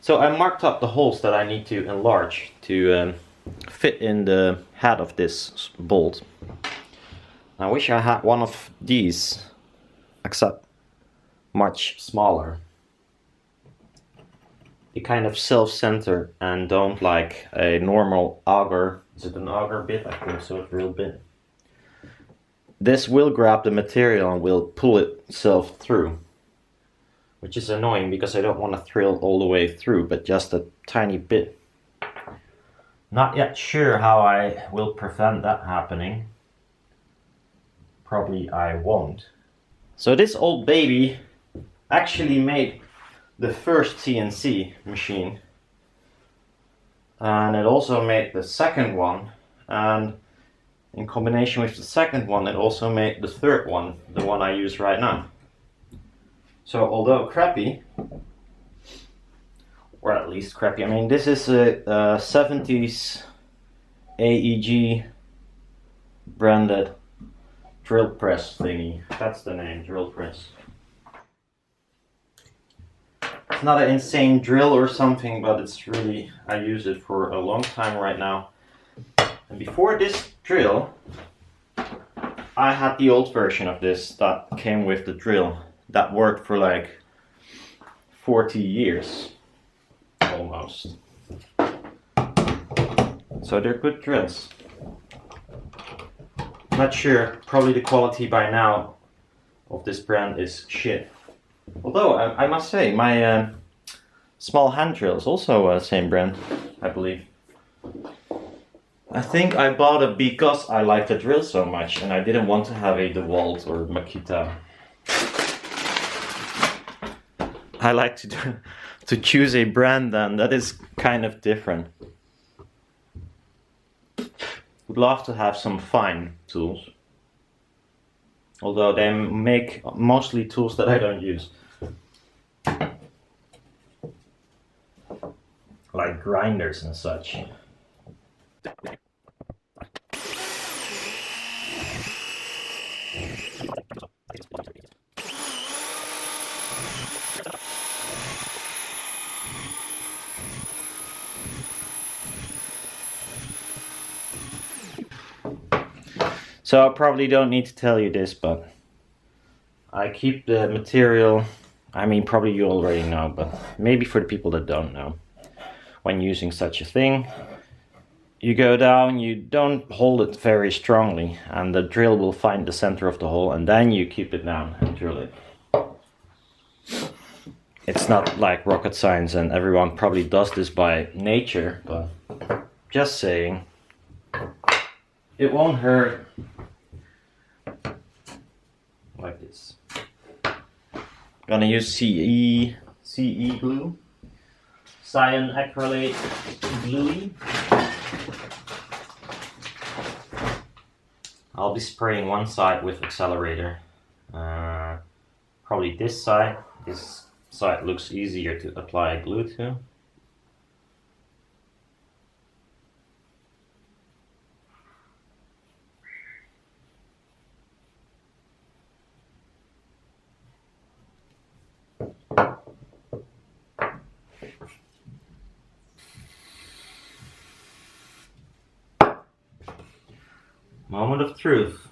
So I marked up the holes that I need to enlarge to fit in the head of this bolt. I wish I had one of these, except much smaller. They kind of self-center and don't like a normal auger. Is it an auger bit? I think so, a real bit. This will grab the material and will pull itself through, which is annoying because I don't want to drill all the way through, but just a tiny bit. Not yet sure how I will prevent that happening. Probably I won't. So this old baby actually made the first CNC machine, and it also made the second one, and in combination with the second one it also made the third one, the one I use right now. So although crappy, or at least crappy, I mean this is a 70s AEG branded drill press thingy. That's the name, drill press. It's not an insane drill or something, but it's really, I use it for a long time right now. And before this drill, I had the old version of this that came with the drill. That worked for like 40 years, almost. So they're good drills. Not sure, probably the quality by now of this brand is shit. Although I must say, my small hand drill is also same brand, I believe. I think I bought it because I like the drill so much and I didn't want to have a DeWalt or Makita. I like to choose a brand then that is kind of different. Would love to have some fine tools, although they make mostly tools that I don't use, like grinders and such. So I probably don't need to tell you this, but I keep the material, I mean probably you already know, but maybe for the people that don't know. When using such a thing, you go down, you don't hold it very strongly, and the drill will find the center of the hole, and then you keep it down and drill it. It's not like rocket science, and everyone probably does this by nature, but just saying, it won't hurt. Like this. Gonna use CE glue, cyan acrylate glue. I'll be spraying one side with accelerator. Probably this side. This side looks easier to apply glue to. Moment of truth.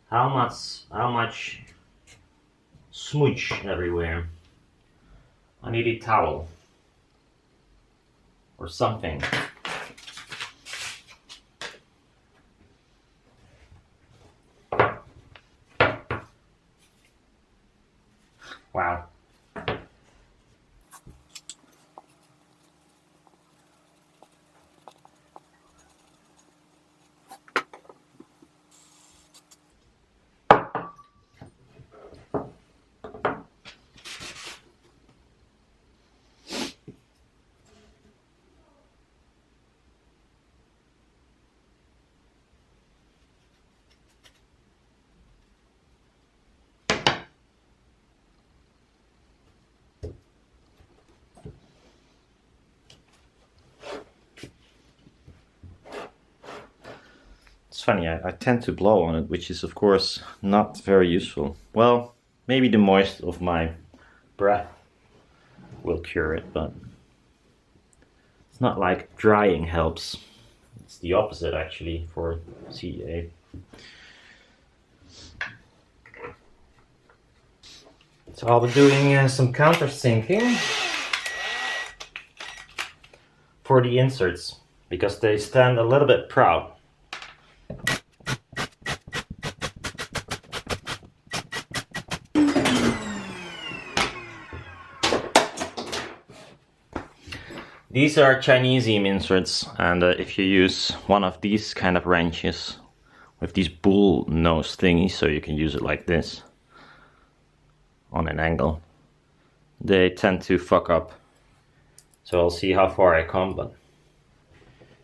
How much smooch everywhere? I need a towel or something. Wow. It's funny, I tend to blow on it, which is of course not very useful. Well, maybe the moist of my breath will cure it, but it's not like drying helps. It's the opposite actually for CA. So I'll be doing some countersinking for the inserts because they stand a little bit proud. These are Chinese eam inserts, and if you use one of these kind of wrenches with these bull nose thingies, so you can use it like this on an angle, they tend to fuck up. So I'll see how far I come, but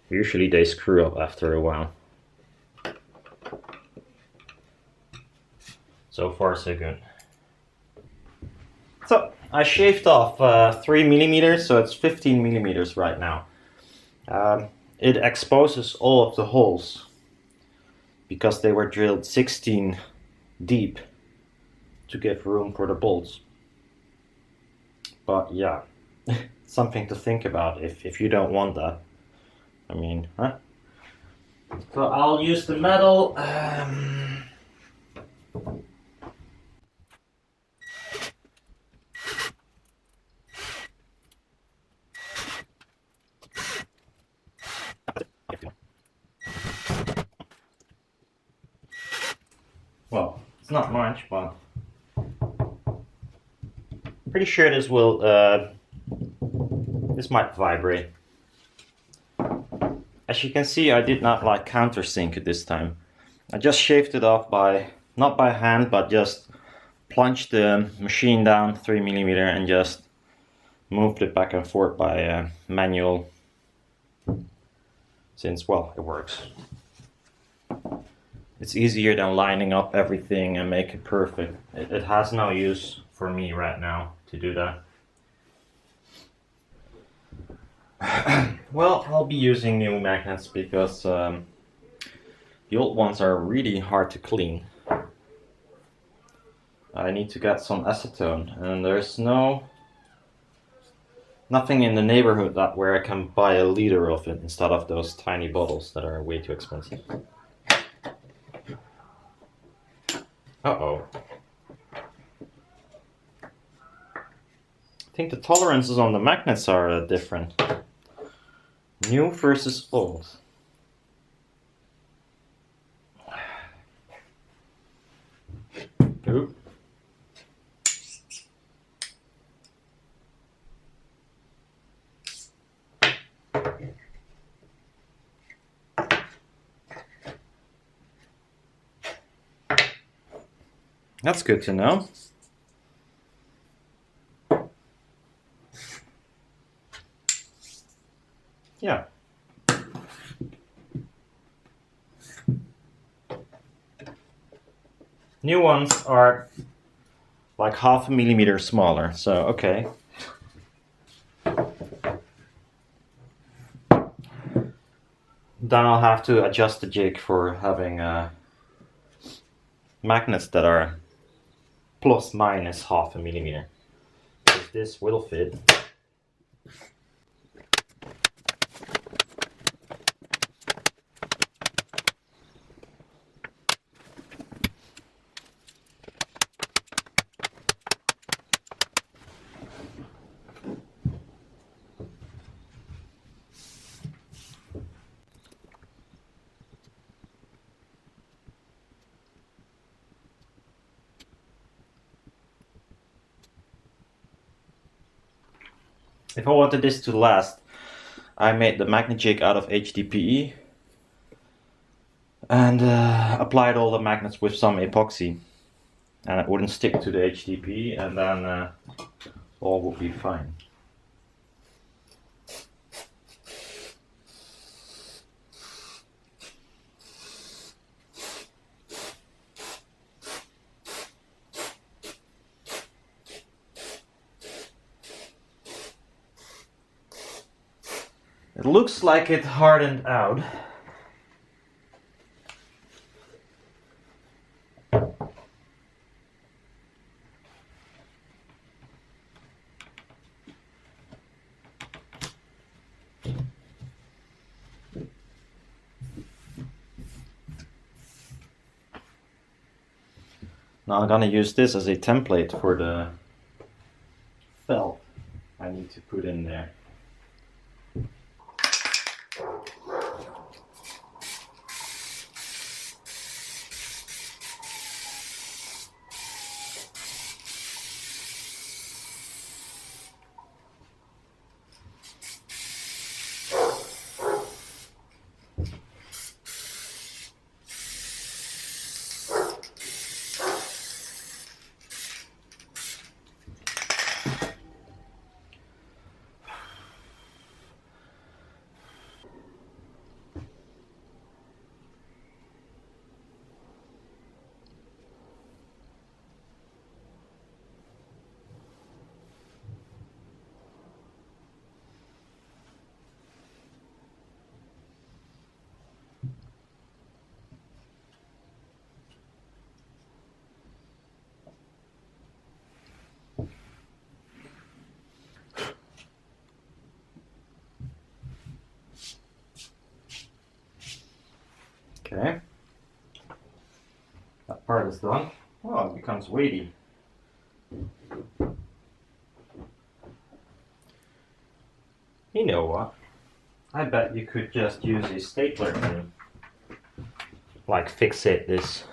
usually they screw up after a while. So far so good. So I shaved off 3mm, so it's 15mm right now. It exposes all of the holes because they were drilled 16 deep to give room for the bolts. But yeah, something to think about if you don't want that. I mean, huh? So I'll use the metal. Well, it's not much, but pretty sure this will. This might vibrate. As you can see, I did not like countersink it this time. I just shaved it off by, not by hand, but just plunged the machine down 3mm and just moved it back and forth by manual. Since, well, it works. It's easier than lining up everything and make it perfect. It has no use for me right now to do that. Well, I'll be using new magnets because the old ones are really hard to clean. I need to get some acetone, and there's nothing in the neighborhood where I can buy a liter of it instead of those tiny bottles that are way too expensive. Uh-oh. I think the tolerances on the magnets are different. New versus old. Oop. That's good to know. Yeah. New ones are like 0.5 millimeter smaller, so okay. Then I'll have to adjust the jig for having magnets that are plus minus 0.5 millimeter. Because this will fit. If I wanted this to last, I made the magnet jig out of HDPE and applied all the magnets with some epoxy, and it wouldn't stick to the HDPE, and then all would be fine. It looks like it hardened out. Now I'm gonna use this as a template for the felt I need to put in there. Okay, that part is done. Oh, it becomes weighty. You know what? I bet you could just use a stapler and like fixate this.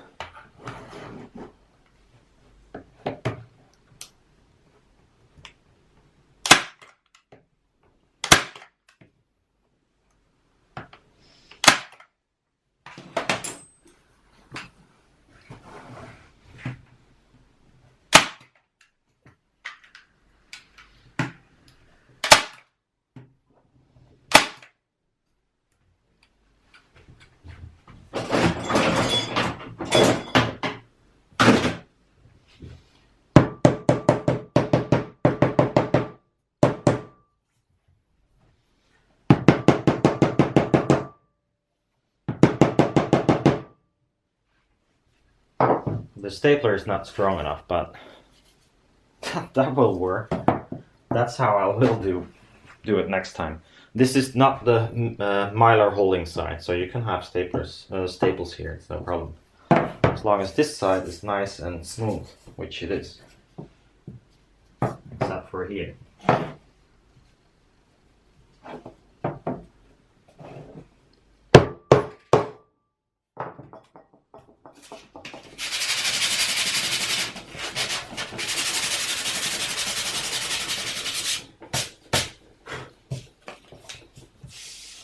The stapler is not strong enough, but that will work. That's how I will do it next time. This is not the mylar holding side, so you can have staples here, it's no problem. As long as this side is nice and smooth, which it is. Except for here.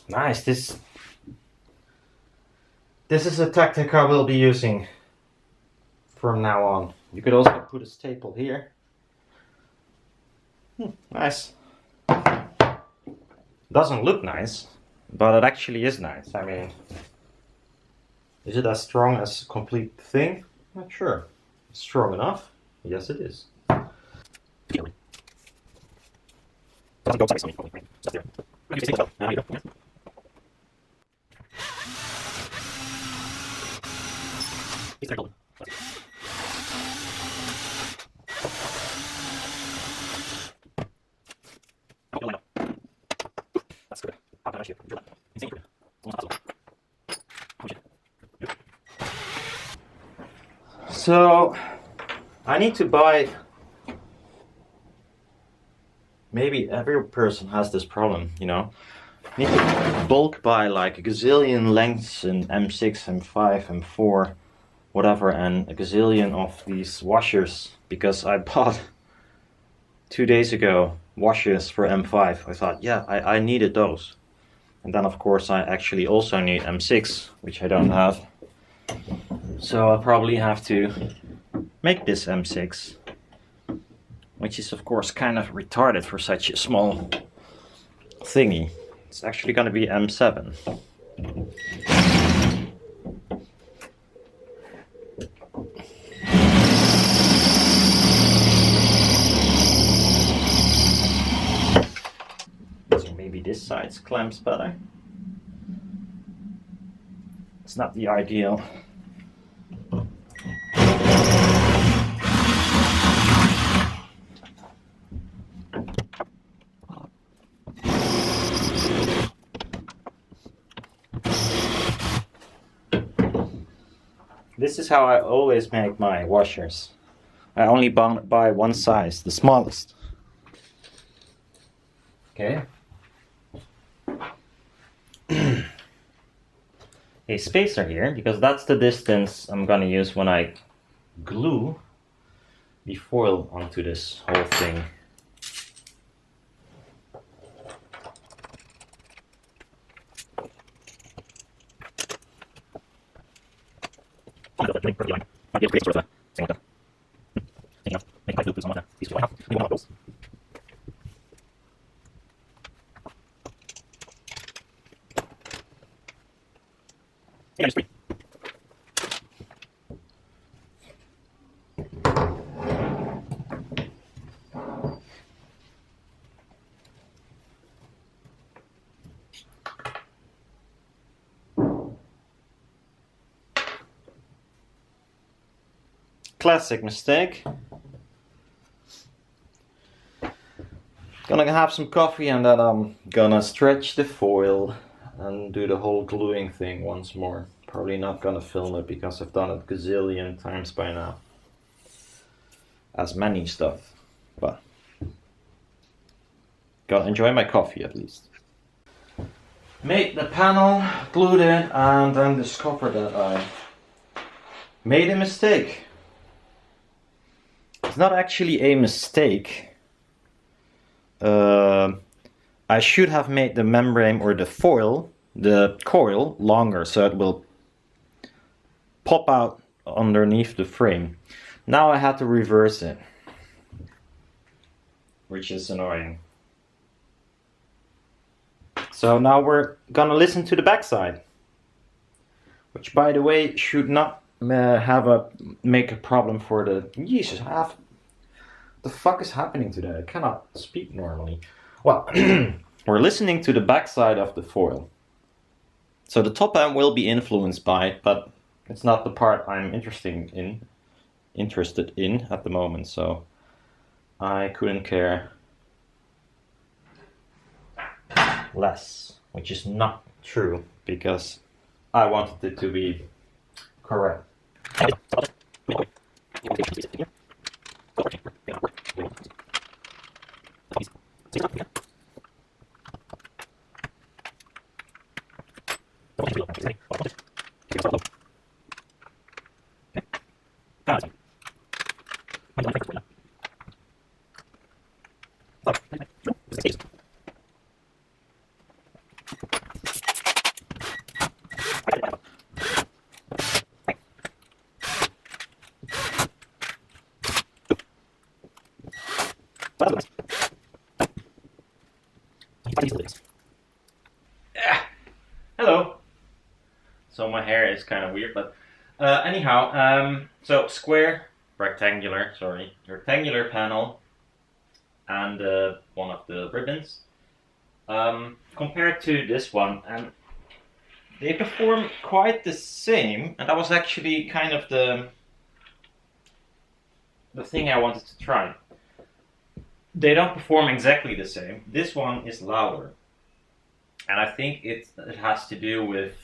Nice, this is a tactic I will be using from now on. You could also put a staple here. Nice. Doesn't look nice, but it actually is nice. I mean, is it as strong as a complete thing? Not sure. Strong enough? Yes, it is. So I need to buy, maybe every person has this problem, you know. I need to bulk buy like a gazillion lengths in M6, M5, M4, whatever, and a gazillion of these washers, because I bought 2 days ago washers for M5. I thought, yeah, I needed those. And then of course I actually also need M6, which I don't have. So I'll probably have to make this M6, which is of course kind of retarded for such a small thingy. It's actually going to be M7. So maybe this side clamps better. It's not the ideal. This is how I always make my washers. I only buy one size, the smallest. Okay. A spacer here, because that's the distance I'm gonna use when I glue the foil onto this whole thing. Classic mistake. Gonna have some coffee and then I'm gonna stretch the foil and do the whole gluing thing once more. Probably not gonna film it because I've done it gazillion times by now. As many stuff, but gotta enjoy my coffee at least. Made the panel, glued it, and then discovered that I made a mistake. It's not actually a mistake. I should have made the membrane or the foil, the coil, longer so it will pop out underneath the frame. Now I had to reverse it, which is annoying. So now we're gonna listen to the backside, which by the way should not make a problem for the... Jesus, the fuck is happening today? I cannot speak normally. Well, we're listening to the backside of the foil. So the top end will be influenced by it, but it's not the part I'm interested in at the moment, so I couldn't care less, which is not true because I wanted it to be correct. Hello. So my hair is kind of weird, but anyhow, so rectangular panel and one of the ribbons compared to this one, and they perform quite the same, and that was actually kind of the thing I wanted to try. They don't perform exactly the same. This one is louder, and I think it has to do with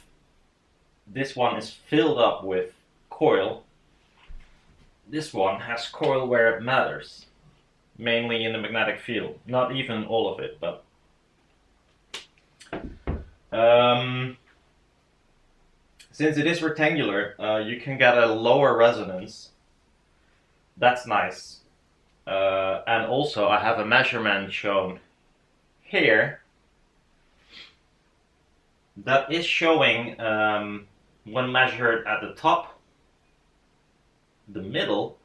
this one is filled up with coil. This one has coil where it matters, mainly in the magnetic field. Not even all of it, but since it is rectangular, you can get a lower resonance. That's nice. And also I have a measurement shown here that is showing when measured at the top, the middle,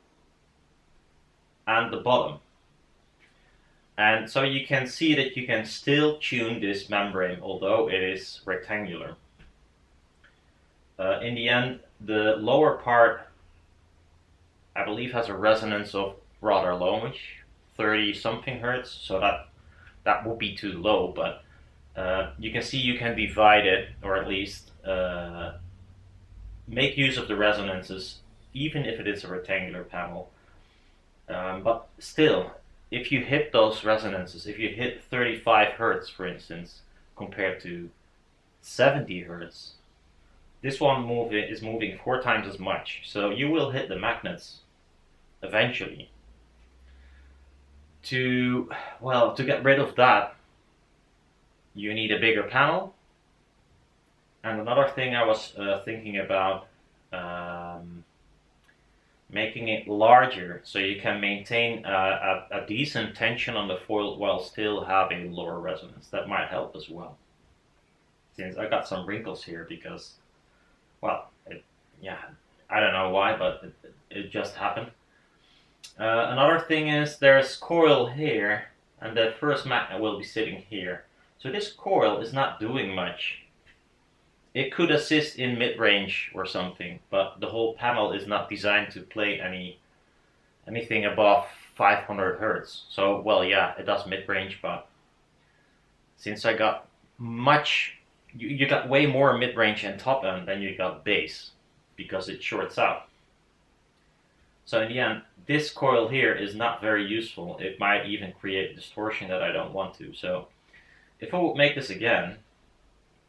and the bottom. And so you can see that you can still tune this membrane, although it is rectangular. In the end, the lower part, I believe, has a resonance of rather lowish, 30 something hertz, so that would be too low, but you can see you can divide it, or at least make use of the resonances, even if it is a rectangular panel. But still, if you hit those resonances, if you hit 35 hertz, for instance, compared to 70 hertz, This one is moving 4 times as much, so you will hit the magnets eventually. To get rid of that, you need a bigger panel. And another thing I was thinking about, making it larger so you can maintain a decent tension on the foil while still having lower resonance. That might help as well. Since I got some wrinkles here because, well, I don't know why, but it just happened. Another thing is there's coil here, and the first magnet will be sitting here. So this coil is not doing much. It could assist in mid-range or something, but the whole panel is not designed to play anything above 500 hertz. So, well, yeah, it does mid-range, but since I got you got way more mid-range and top end than you got bass, because it shorts out. So in the end, this coil here is not very useful. It might even create distortion that I don't want to. So if I would make this again,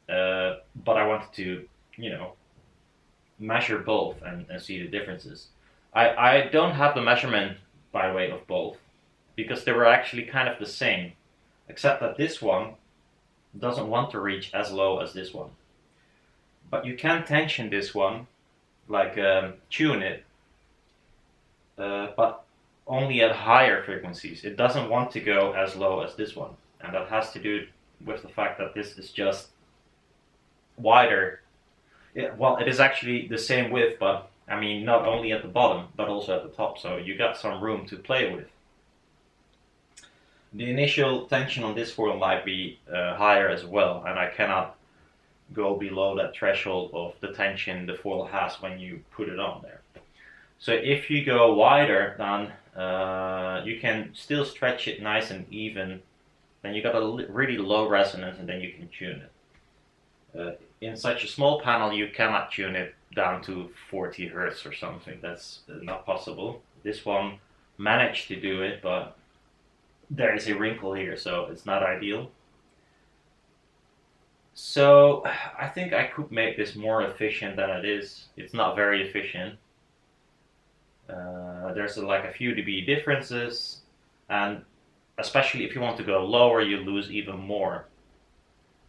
but I wanted to, measure both and see the differences. I don't have the measurement, by the way, of both, because they were actually kind of the same, except that this one doesn't want to reach as low as this one. But you can tension this one, like tune it, but only at higher frequencies. It doesn't want to go as low as this one, and that has to do with the fact that this is just wider. Well, it is actually the same width, but I mean not only at the bottom but also at the top, so you got some room to play with. The initial tension on this foil might be higher as well, and I cannot go below that threshold of the tension the foil has when you put it on there. So if you go wider, then you can still stretch it nice and even. Then you got a really low resonance, and then you can tune it. In such a small panel, you cannot tune it down to 40 hertz or something. That's not possible. This one managed to do it, but there is a wrinkle here, so it's not ideal. So I think I could make this more efficient than it is. It's not very efficient. There's like a few dB differences, and especially if you want to go lower, you lose even more.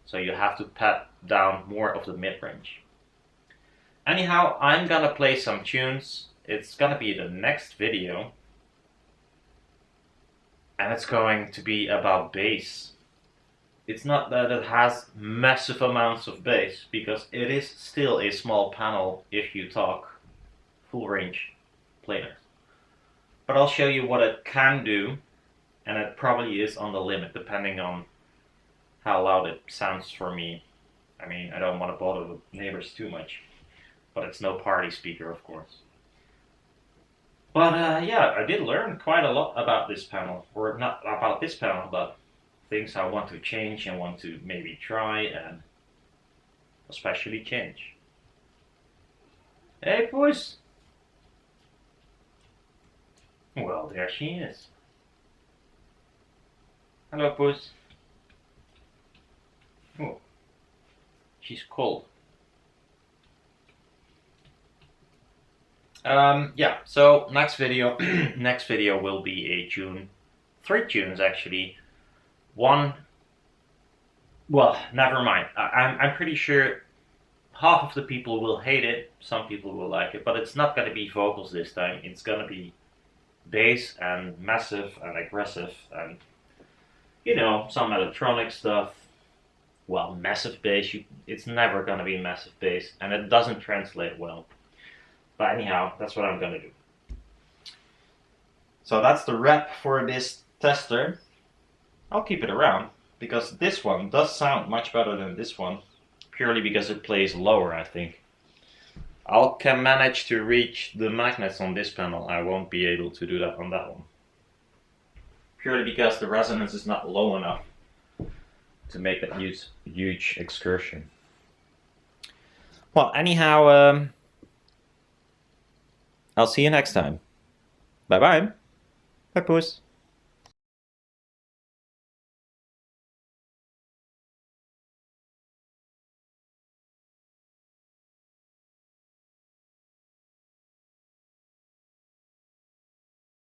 So you have to pat down more of the mid-range. Anyhow, I'm gonna play some tunes. It's gonna be the next video, and it's going to be about bass. It's not that it has massive amounts of bass, because it is still a small panel if you talk full range planars. But I'll show you what it can do, and it probably is on the limit depending on how loud it sounds for me. I mean, I don't want to bother the neighbors too much, but it's no party speaker, of course. But yeah, I did learn quite a lot about this panel, or not about this panel, but things I want to change and want to maybe try and especially change. Hey, boys! Well, there she is. Hello, Puss. Oh, she's cold. Yeah, so next video next video will be a tune. 3 tunes actually. One, well, never mind. I'm pretty sure half of the people will hate it, some people will like it, but it's not gonna be vocals this time. It's gonna be bass and massive and aggressive and, you know, some electronic stuff. Well, massive bass, it's never gonna be massive bass, and it doesn't translate well. But anyhow, that's what I'm gonna do. So that's the wrap for this tester. I'll keep it around, because this one does sound much better than this one, purely because it plays lower, I think. I can manage to reach the magnets on this panel. I won't be able to do that on that one. Purely because the resonance is not low enough to make that huge excursion. Well, anyhow, I'll see you next time. Bye bye. Bye, puss.